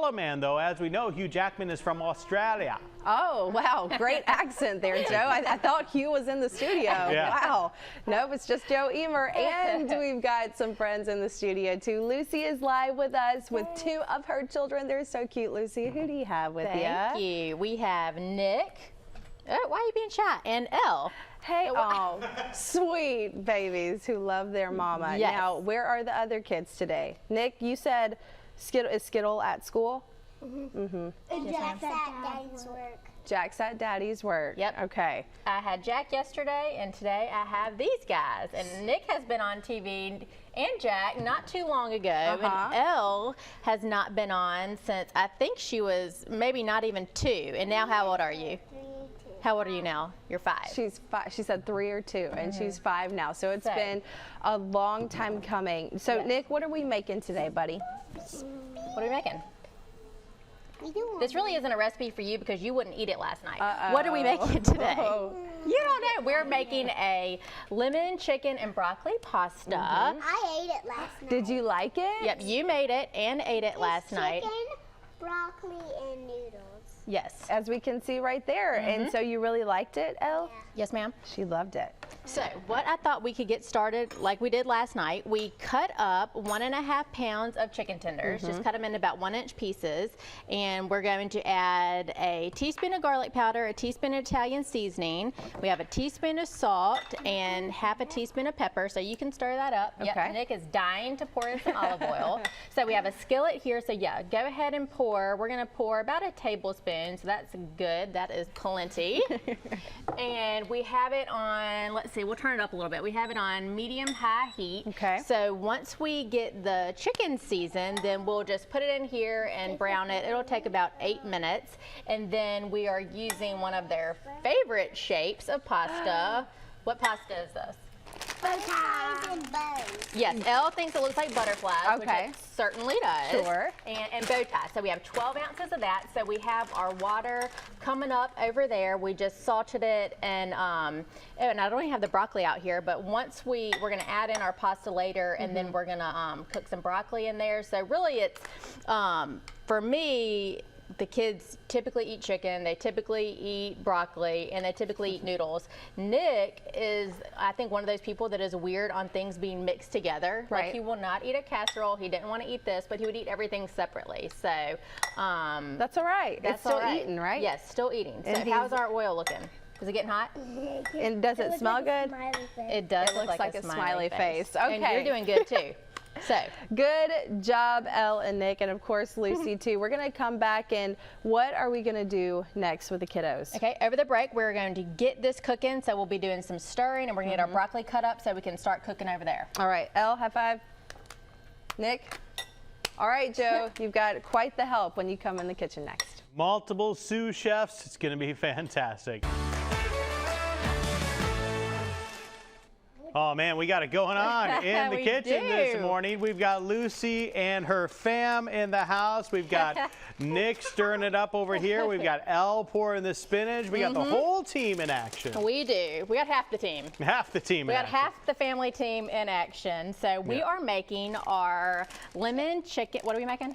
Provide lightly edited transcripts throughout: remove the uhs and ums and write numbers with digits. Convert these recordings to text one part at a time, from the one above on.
Koala Man, though. As we know, Hugh Jackman is from Australia. Oh, wow. Great accent there, Joe. I thought Hugh was in the studio. Yeah. Wow. Nope, it's just Joe Emer. And we've got some friends in the studio, too. Lucy is live with us with two of her children. They're so cute, Lucy. Who do you have with you? Thank you. We have Nick. Oh, why are you being shy? And Elle. Hey, oh, sweet babies who love their mama. Yes. Now, where are the other kids today? Nick, you said is Skittle at school? Mm-hmm. And Jack's at Daddy's work. Jack's at Daddy's work. Yep. Okay. I had Jack yesterday, and today I have these guys. And Nick has been on TV and Jack not too long ago. And Elle has not been on since I think she was maybe not even 2. And now how old are you? 3, 2. How old are you now? You're 5. She's 5. She said 3 or 2, and she's 5 now. So it's been a long time coming. So Nick, what are we making today, buddy? What are we making? This really isn't a recipe for you because you wouldn't eat it last night. What are we making today? You don't know. We're making a lemon chicken and broccoli pasta. I ate it last night. Did you like it? Yep, you made it and ate it last night. Chicken, broccoli, and noodles. Yes. As we can see right there. And so you really liked it, Elle? Yeah. Yes, ma'am. She loved it. So what I thought we could get started like we did last night, we cut up 1.5 pounds of chicken tenders, just cut them into about 1-inch pieces, and we're going to add a teaspoon of garlic powder, a teaspoon of Italian seasoning. We have a teaspoon of salt and half a teaspoon of pepper, so you can stir that up. Okay. Yep, Nick is dying to pour in some olive oil. So we have a skillet here, so yeah, go ahead and pour. We're gonna pour about a tablespoon, so that's good, that is plenty. And we have it on, let's see, we'll turn it up a little bit. We have it on medium-high heat. Okay. So once we get the chicken seasoned, then we'll just put it in here and brown it. It'll take about 8 minutes. And then we are using one of their favorite shapes of pasta. What pasta is this? Butterflies and bows. Yes, Elle thinks it looks like butterflies, which Okay. it certainly does. Sure. And bow ties. So we have 12 ounces of that. So we have our water coming up over there. We just salted it, and I don't even have the broccoli out here, but once we're going to add in our pasta later, and then we're going to cook some broccoli in there. So really it's, for me, the kids typically eat chicken, they typically eat broccoli, and they typically eat noodles. Nick is, I think, one of those people that is weird on things being mixed together. Right. Like he will not eat a casserole, he didn't want to eat this, but he would eat everything separately. So That's all right. that's It's still all right. eating, right? Yes, still eating. So And how's our oil looking? Is it getting hot? And does it smell good? It does It look looks like a smiley face. And Okay. you're doing good too. So Good job, Elle and Nick, and of course Lucy too. We're gonna come back, and what are we gonna do next with the kiddos? okay, over the break, we're going to get this cooking. So we'll be doing some stirring, and we're gonna get our broccoli cut up so we can start cooking over there. All right, Elle, high five. Nick. All right, Joe, you've got quite the help when you come in the kitchen next. Multiple sous chefs. It's going to be fantastic. Oh man, we got it going on in the We kitchen this do. morning. We've got Lucy and her fam in the house. We've got Nick stirring it up over here. We've got Elle pouring the spinach. We got the whole team in action. We do. We got half the team. Half the team We in got action. half the family team in action. So we are making our lemon chicken. What are we making?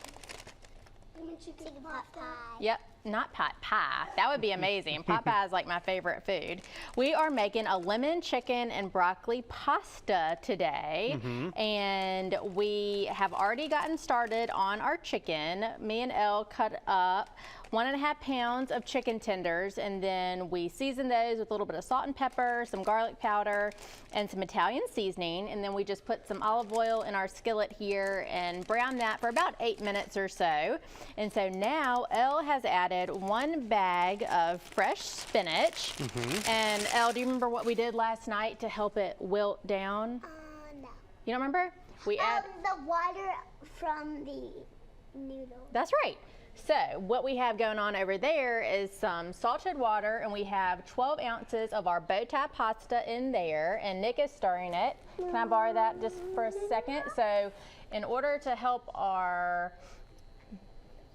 Chicken pot pie. Yep, not pot pie. That would be amazing. Pot pie is like my favorite food. We are making a lemon chicken and broccoli pasta today. And we have already gotten started on our chicken. Me and Elle cut up 1.5 pounds of chicken tenders, and then we season those with a little bit of salt and pepper, some garlic powder, and some Italian seasoning. And then we just put some olive oil in our skillet here and brown that for about 8 minutes or so. And so now Elle has added 1 bag of fresh spinach. And Elle, do you remember what we did last night to help it wilt down? No. You don't remember? We add. The water from the noodles. That's right. So what we have going on over there is some salted water, and we have 12 ounces of our bow tie pasta in there, and Nick is stirring it. Can I borrow that just for a second? So in order to help our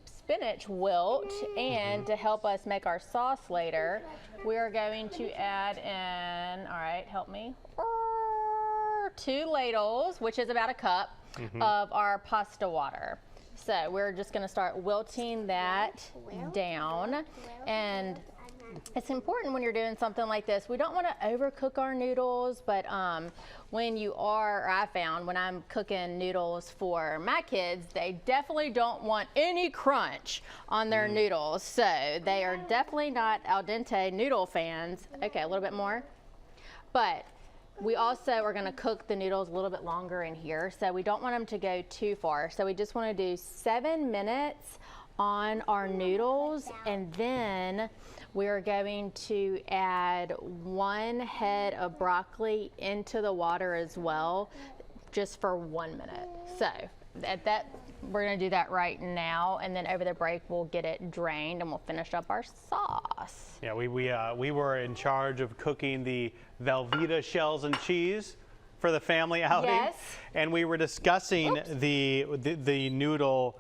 spinach wilt and to help us make our sauce later, we are going to add in, all right, help me, 2 ladles, which is about a cup, of our pasta water. So we're just going to start wilting that down. And it's important when you're doing something like this. We don't want to overcook our noodles, but when you are, or I found when I'm cooking noodles for my kids, they definitely don't want any crunch on their noodles. So they are definitely not al dente noodle fans. Okay, a little bit more. But we also are going to cook the noodles a little bit longer in here, so we don't want them to go too far. So we just want to do 7 minutes on our noodles, and then we're going to add 1 head of broccoli into the water as well, just for 1 minute. So we're going to do that right now, and then over the break we'll get it drained and we'll finish up our sauce. Yeah, we were in charge of cooking the Velveeta shells and cheese for the family outing. Yes. And we were discussing the noodle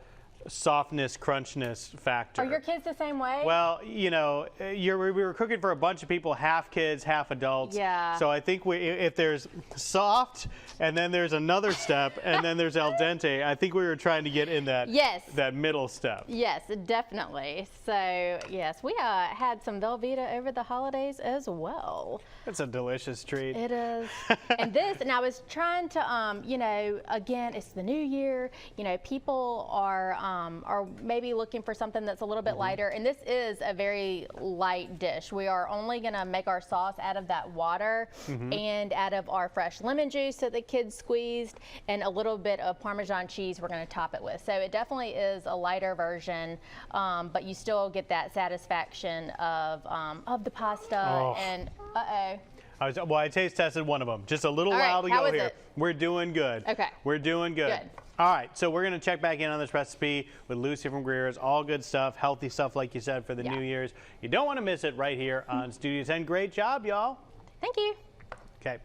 softness, crunchness factor. Are your kids the same way? Well, you know, we were cooking for a bunch of people, half kids, half adults. Yeah. So I think if there's soft, and then there's another step, and then there's al dente, I think we were trying to get in that that middle step. Yes, definitely. So yes, we had some Velveeta over the holidays as well. It's a delicious treat. It is. And I was trying to, you know, again, it's the new year. You know, people are maybe looking for something that's a little bit lighter, and this is a very light dish. We are only going to make our sauce out of that water and out of our fresh lemon juice that the kids squeezed, and a little bit of Parmesan cheese we're going to top it with. So it definitely is a lighter version, but you still get that satisfaction of the pasta. And well, I taste tested one of them. Just a little while to go here. We're doing good. Okay. We're doing good. All right, so we're going to check back in on this recipe with Lucy from Greer's. All good stuff, healthy stuff, like you said, for the New Year's. You don't want to miss it right here on Studio 10. Great job, y'all. Thank you. Okay.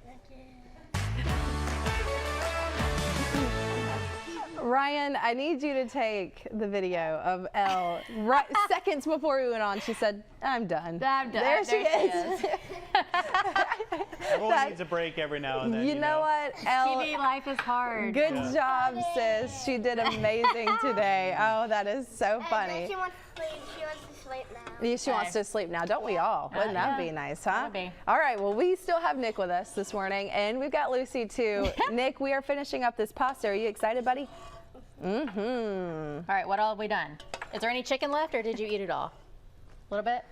Ryan, I need you to take the video of Elle right seconds before we went on. She said, I'm done. I'm done. There she is. Everyone needs a break every now and then. You know what, Elle? TV life is hard. Good job, sis. She did amazing today. Oh, that is so funny. She wants to sleep. She wants to sleep now. She wants to sleep now, don't we all? Wouldn't that be nice, huh? Would be. All right, well, we still have Nick with us this morning, and we've got Lucy too. Nick, we are finishing up this pasta. Are you excited, buddy? All right, what all have we done? Is there any chicken left, or did you eat it all? A little bit?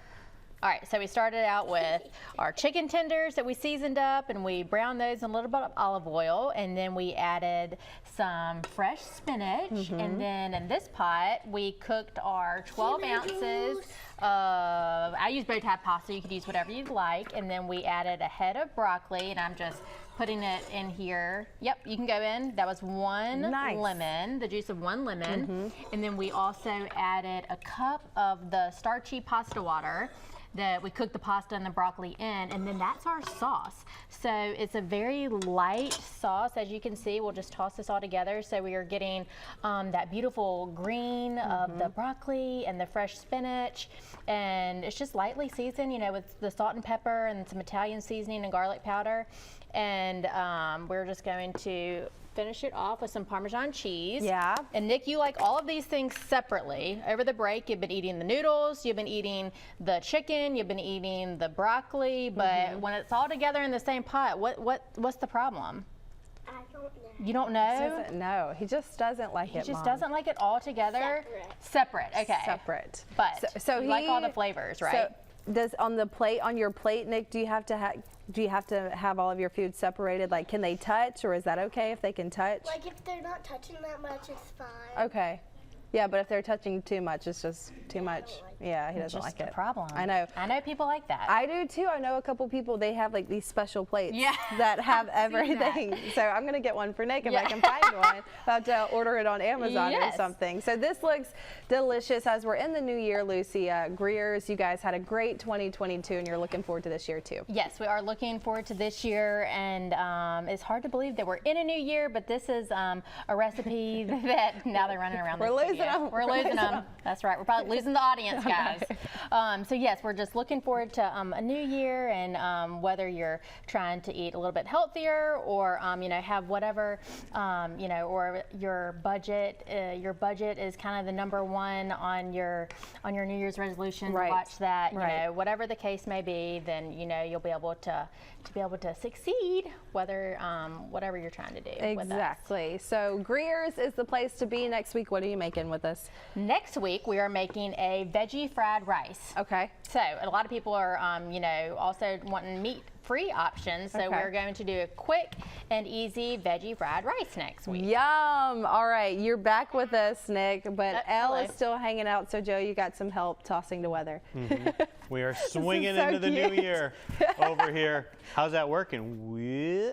All right, so we started out with our chicken tenders that we seasoned up, and we browned those in a little bit of olive oil, and then we added some fresh spinach, and then in this pot, we cooked our 12 ounces of, I use bow tie pasta, you could use whatever you'd like, and then we added a head of broccoli, and I'm just putting it in here. Yep, you can go in. That was 1 lemon, the juice of 1 lemon. And then we also added a cup of the starchy pasta water that we cooked the pasta and the broccoli in, and then that's our sauce. So it's a very light sauce, as you can see. We'll just toss this all together. So we are getting that beautiful green of the broccoli and the fresh spinach, and it's just lightly seasoned, you know, with the salt and pepper and some Italian seasoning and garlic powder. And we're just going to finish it off with some Parmesan cheese. Yeah. And Nick, you like all of these things separately. Over the break, you've been eating the noodles, you've been eating the chicken, you've been eating the broccoli, but when it's all together in the same pot, what's the problem? I don't know. You don't know? He doesn't know. He just doesn't like it, He just Mom. doesn't like it all together? Separate, okay. Separate. But so you like all the flavors, right? So does on your plate, Nick, do you have to have all of your food separated? Like, can they touch, or is that okay if they can touch? Like, if they're not touching that much, it's fine. Okay. Yeah, but if they're touching too much, it's just too much. Yeah, he doesn't like it. Just a problem. I know. I know people like that. I do too. I know a couple people, they have like these special plates that have I've seen everything. So I'm going to get one for Nick if I can find one. I'll have to order it on Amazon or something. So this looks delicious as we're in the new year, Lucy. Greer's, you guys had a great 2022 and you're looking forward to this year too. Yes, we are looking forward to this year, and it's hard to believe that we're in a new year, but this is a recipe that now they're running around. We're losing them. We're losing them. That's right. We're probably losing the audience guys. So yes, we're just looking forward to a new year, and whether you're trying to eat a little bit healthier or you know, have whatever you know, or your budget is kind of the #1 on your New Year's resolution. Right. Watch that. You Right. know, whatever the case may be, then you know you'll be able to succeed, whether whatever you're trying to do. Exactly. So Greer's is the place to be next week. What are you making with us? Next week we are making a veggie fried rice. Okay. So a lot of people are, you know, also wanting meat-free options. So Okay. we're going to do a quick and easy veggie fried rice next week. Yum. All right, you're back with us, Nick, but Elle hello. is still hanging out. So Joe, you got some help tossing the weather. We are swinging so into the new cute. year over here. How's that working? Wee.